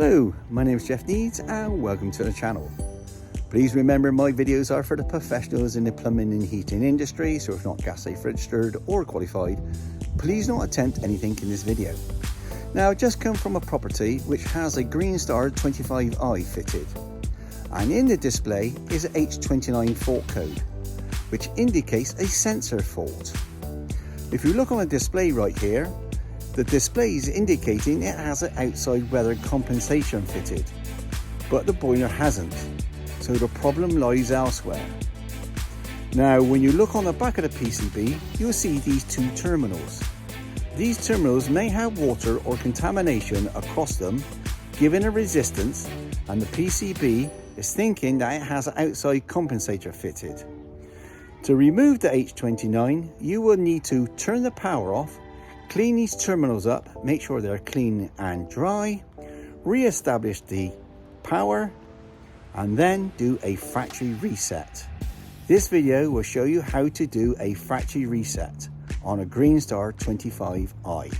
Hello, my name is Jeff Needs and welcome to the channel. Please remember my videos are for the professionals in the plumbing and heating industry, so if not gas safe registered or qualified, please don't attempt anything in this video. Now, I just come from a property which has a Greenstar 25i fitted, and in the display is an H29 fault code, which indicates a sensor fault. If you look on the display right here, the display is indicating it has an outside weather compensation fitted, but the boiler hasn't, so the problem lies elsewhere. Now, when you look on the back of the PCB, you'll see these two terminals. These terminals may have water or contamination across them, giving a resistance, and the PCB is thinking that it has an outside compensator fitted. To remove the H29, you will need to turn the power off, clean these terminals up, make sure they're clean and dry, re-establish the power, and then do a factory reset. This video will show you how to do a factory reset on a Greenstar 25i.